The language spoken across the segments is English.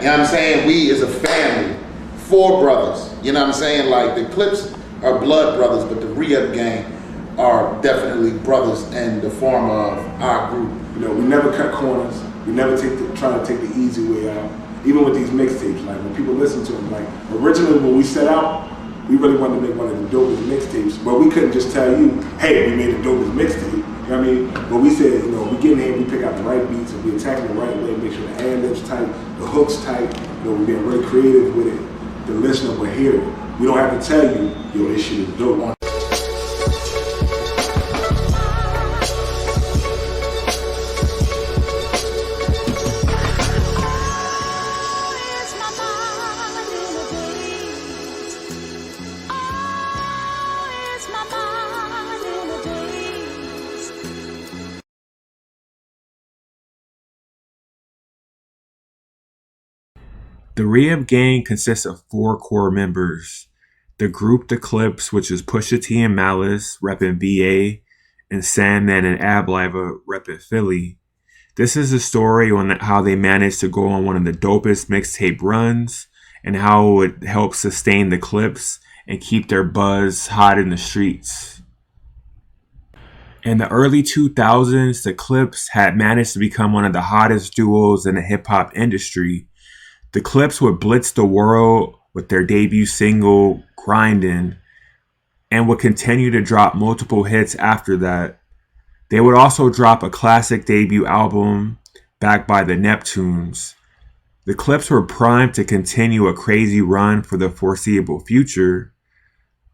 know what I'm saying? We as a family, 4 brothers. You know what I'm saying? Like the Clipse are blood brothers, but the Re-Up Gang are definitely brothers in the form of our group. You know, we never cut corners. We never try to take the easy way out. Even with these mixtapes, like when people listen to them, like originally when we set out, we really wanted to make one of the dopest mixtapes, but we couldn't just tell you, hey, we made the dopest mixtape. You know what I mean? But we said, you know, we get in here, we pick out the right beats, and we attack it the right way, make sure the ad-libs tight, the hooks tight, you know, we're being really creative with it. The listener will hear it. We don't have to tell you, yo, this shit is dope. The Re-Up Gang consists of 4 core members. The group The Clipse, which is Pusha T and Malice, repping VA, and Sandman and Ab-Liva, repping Philly. This is a story on how they managed to go on one of the dopest mixtape runs, and how it would help sustain the Clipse and keep their buzz hot in the streets. In the early 2000s, the Clipse had managed to become one of the hottest duos in the hip-hop industry. The Clipse would blitz the world with their debut single, Grindin', and would continue to drop multiple hits after that. They would also drop a classic debut album backed by the Neptunes. The Clipse were primed to continue a crazy run for the foreseeable future.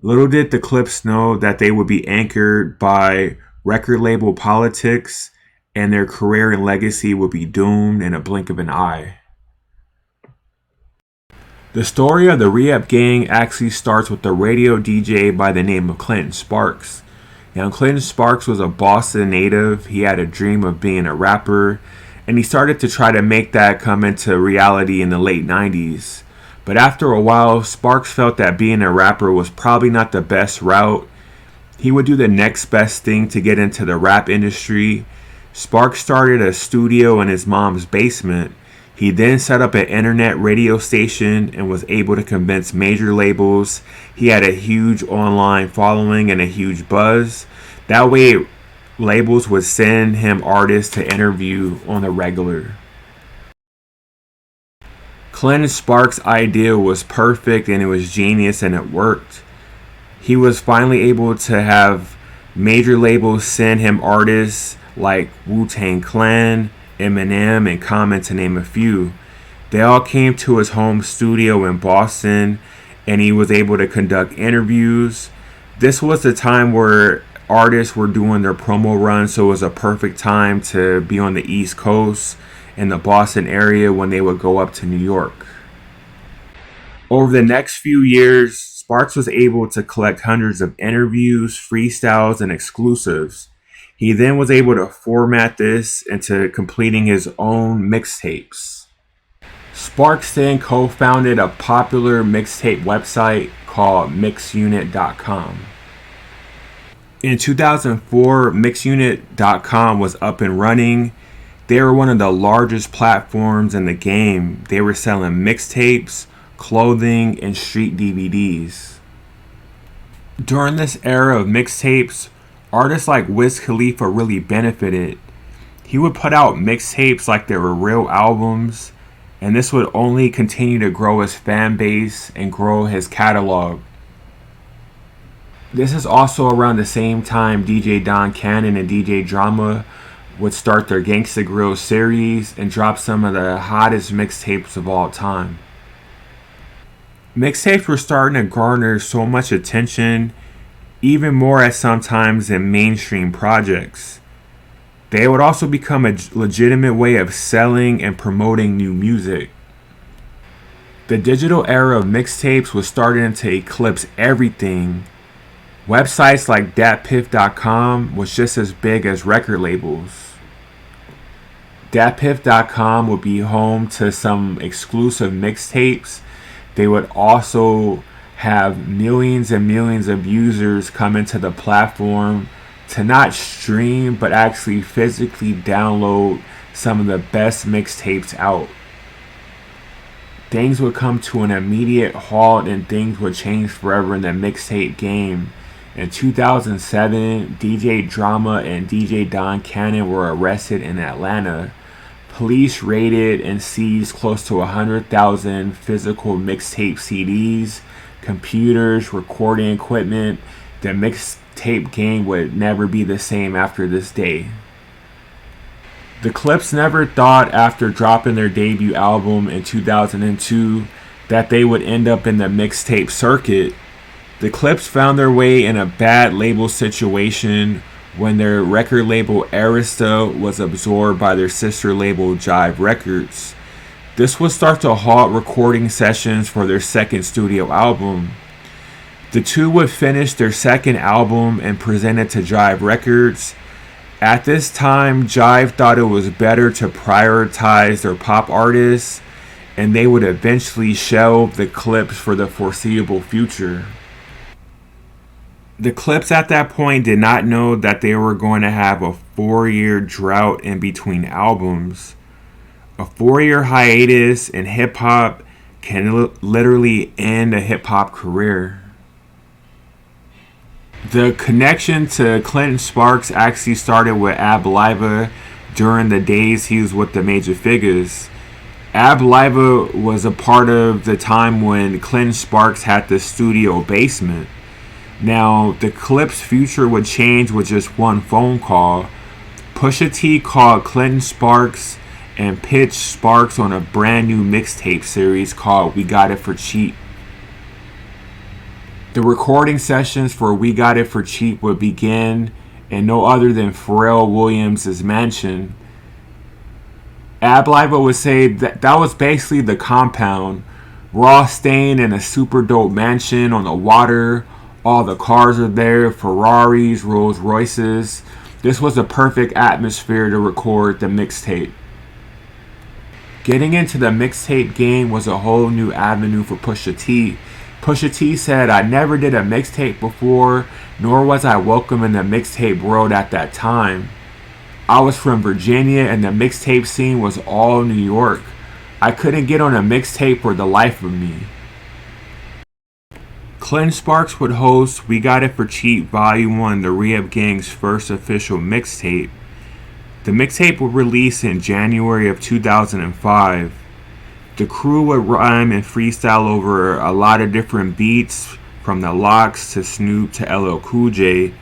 Little did the Clipse know that they would be anchored by record label politics, and their career and legacy would be doomed in a blink of an eye. The story of the Re-Up Gang actually starts with a radio DJ by the name of Clinton Sparks. Now, Clinton Sparks was a Boston native. He had a dream of being a rapper, and he started to try to make that come into reality in the late 90s. But after a while, Sparks felt that being a rapper was probably not the best route. He would do the next best thing to get into the rap industry. Sparks started a studio in his mom's basement. He then set up an internet radio station and was able to convince major labels. He had a huge online following and a huge buzz. That way, labels would send him artists to interview on the regular. Clinton Sparks' idea was perfect and it was genius and it worked. He was finally able to have major labels send him artists like Wu-Tang Clan, Eminem, and Common, to name a few. They all came to his home studio in Boston, and he was able to conduct interviews. This was the time where artists were doing their promo runs, so it was a perfect time to be on the East Coast in the Boston area when they would go up to New York. Over the next few years, Sparks was able to collect hundreds of interviews, freestyles, and exclusives. He then was able to format this into completing his own mixtapes. Sparks then co-founded a popular mixtape website called mixunit.com. In 2004, mixunit.com was up and running. They were one of the largest platforms in the game. They were selling mixtapes, clothing, and street DVDs. During this era of mixtapes, artists like Wiz Khalifa really benefited. He would put out mixtapes like they were real albums, and this would only continue to grow his fan base and grow his catalog. This is also around the same time DJ Don Cannon and DJ Drama would start their Gangsta Grill series and drop some of the hottest mixtapes of all time. Mixtapes were starting to garner so much attention, even more at sometimes than mainstream projects. They would also become a legitimate way of selling and promoting new music. The digital era of mixtapes was starting to eclipse everything. Websites like datpiff.com was just as big as record labels. Datpiff.com would be home to some exclusive mixtapes. They would also have millions and millions of users come into the platform to not stream but actually physically download some of the best mixtapes out. things would come to an immediate halt and things would change forever in the mixtape game. In 2007, DJ Drama and DJ Don Cannon were arrested in Atlanta. Police raided and seized close to 100,000 physical mixtape CDs, computers, recording equipment. The mixtape game would never be the same after this day. The Clipse never thought after dropping their debut album in 2002 that they would end up in the mixtape circuit. The Clipse found their way in a bad label situation when their record label Arista was absorbed by their sister label Jive Records. This would start to halt recording sessions for their second studio album. The two would finish their second album and present it to Jive Records. At this time, Jive thought it was better to prioritize their pop artists, and they would eventually shelve the Clipse for the foreseeable future. The Clipse at that point did not know that they were going to have a 4-year drought in between albums. A 4-year hiatus in hip-hop can literally end a hip-hop career. The connection to Clinton Sparks actually started with Ab-Liva during the days he was with the Major Figures. Ab-Liva was a part of the time when Clinton Sparks had the studio basement. Now, the Clipse future would change with just one phone call. Pusha T called Clinton Sparks and pitched Sparks on a brand new mixtape series called We Got It For Cheap. The recording sessions for We Got It For Cheap would begin in no other than Pharrell Williams' mansion. Ab-Liva would say that was basically the compound. We're all staying in a super dope mansion on the water. All the cars are there, Ferraris, Rolls Royces. This was a perfect atmosphere to record the mixtape. Getting into the mixtape game was a whole new avenue for Pusha T. Pusha T said, "I never did a mixtape before, nor was I welcome in the mixtape world at that time. I was from Virginia and the mixtape scene was all New York. I couldn't get on a mixtape for the life of me." Clinton Sparks would host We Got It For Cheap Volume 1, the Rehab Gang's first official mixtape. The mixtape would release in January of 2005. The crew would rhyme and freestyle over a lot of different beats, from the Locks to Snoop to LL Cool J.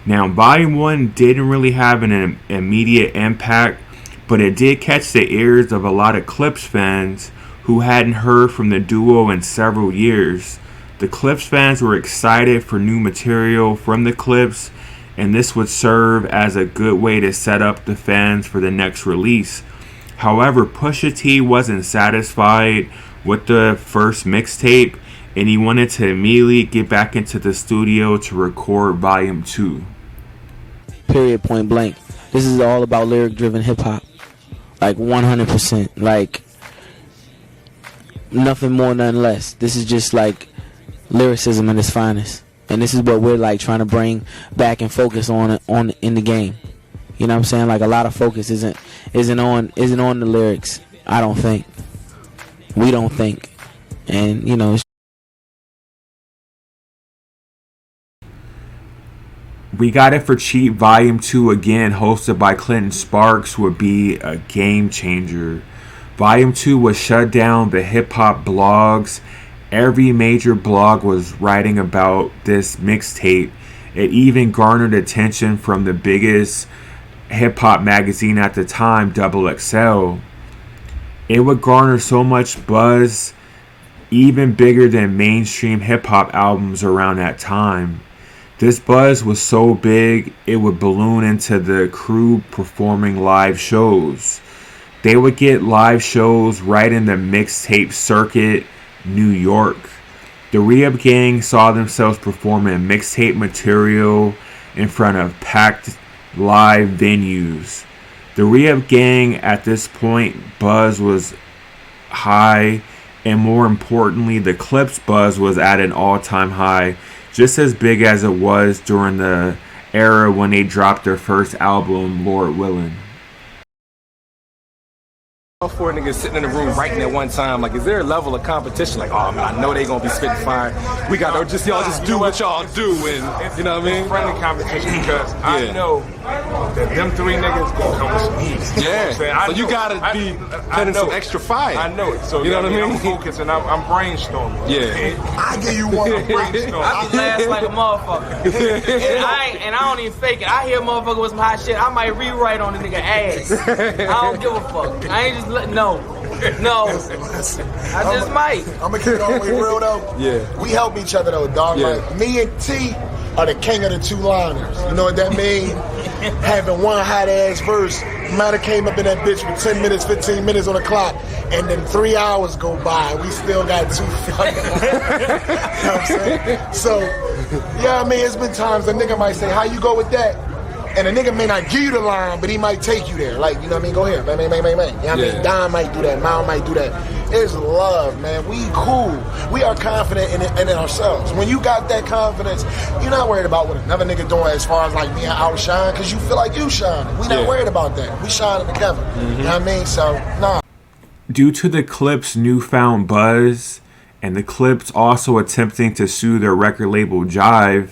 Now, Volume 1 didn't really have an immediate impact, but it did catch the ears of a lot of Clipse fans who hadn't heard from the duo in several years. The Clipse fans were excited for new material from the Clipse, and this would serve as a good way to set up the fans for the next release. However, Pusha T wasn't satisfied with the first mixtape, and he wanted to immediately get back into the studio to record Volume 2. Period, point blank. This is all about lyric-driven hip-hop. Like 100%. Like, nothing more, nothing less. This is just like lyricism in its finest, and this is what we're like trying to bring back and focus on in the game. You know what I'm saying? Like, a lot of focus isn't on the lyrics. I don't think. We don't think, and you know. We Got It For Cheap Volume 2, again hosted by Clinton Sparks, would be a game changer. Volume 2 would shut down the hip hop blogs. Every major blog was writing about this mixtape. It even garnered attention from the biggest hip-hop magazine at the time, XXL. It would garner so much buzz, even bigger than mainstream hip-hop albums around that time. This buzz was so big, it would balloon into the crew performing live shows. They would get live shows right in the mixtape circuit, New York. The Rehab Gang saw themselves performing mixtape material in front of packed live venues. The Rehab Gang at this point, buzz was high, and more importantly, the Clipse buzz was at an all-time high, just as big as it was during the era when they dropped their first album, Lord Willin'. Four niggas sitting in the room writing at one time. Like, is there a level of competition? Like, oh man, I know they gonna be spitting fire. We got to just y'all just do what y'all do, and you know what I mean? Friendly competition because I know that them three niggas gonna come with some heat. Yeah. So you gotta be putting some extra fire. I know it. So you know what I mean? I'm focused and I'm brainstorming. Yeah. I give you one brainstorm. I be last like a motherfucker. and I don't even fake it. I hear a motherfucker with some hot shit. I might rewrite on the nigga ass. I don't give a fuck. I ain't just no. I just might. I'm gonna keep it all the way real though. Yeah. We help each other though, dog. Yeah. Like me and T are the king of the two liners. You know what that means? Having one hot ass verse. Might have came up in that bitch for 10 minutes, 15 minutes on the clock, and then 3 hours go by. We still got two fucking. You know what I'm saying? So, yeah, I mean, it's been times a nigga might say, "How you go with that?" And a nigga may not give you the line, but he might take you there. Like, you know what I mean? Go here, bang, bang, bang, bang, bang. You know what I mean? Don might do that. Mal might do that. It's love, man. We cool. We are confident in ourselves. When you got that confidence, you're not worried about what another nigga doing as far as like being outshine, because you feel like you shining. We not worried about that. We shining together. You know what I mean? So, nah. Due to the Clipse' newfound buzz, and the Clipse also attempting to sue their record label Jive,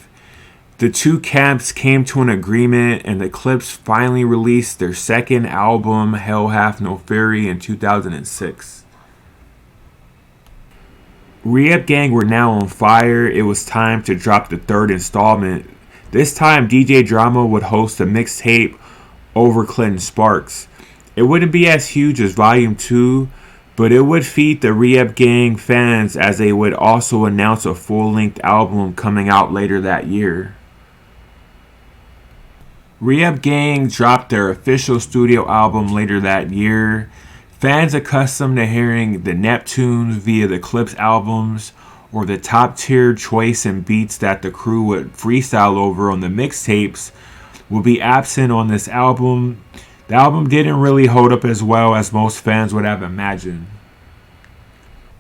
the two camps came to an agreement, and the Clipse finally released their second album, Hell Hath No Fury, in 2006. Re-Up Gang were now on fire. It was time to drop the third installment. This time, DJ Drama would host a mixtape over Clinton Sparks. It wouldn't be as huge as Volume 2, but it would feed the Re-Up Gang fans as they would also announce a full-length album coming out later that year. Re-Up Gang dropped their official studio album later that year. Fans accustomed to hearing the Neptunes via the Clipse albums or the top-tier choice and beats that the crew would freestyle over on the mixtapes will be absent on this album. The album didn't really hold up as well as most fans would have imagined.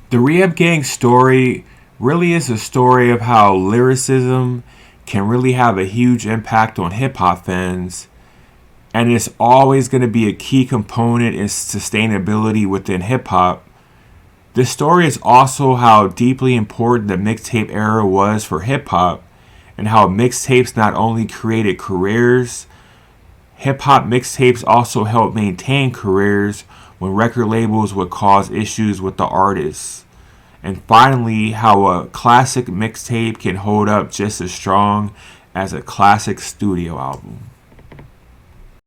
The Re-Up Gang story really is a story of how lyricism can really have a huge impact on hip-hop fans, and it's always going to be a key component in sustainability within hip-hop. The story is also how deeply important the mixtape era was for hip-hop, and how mixtapes not only created careers, hip-hop mixtapes also helped maintain careers when record labels would cause issues with the artists. And finally, how a classic mixtape can hold up just as strong as a classic studio album.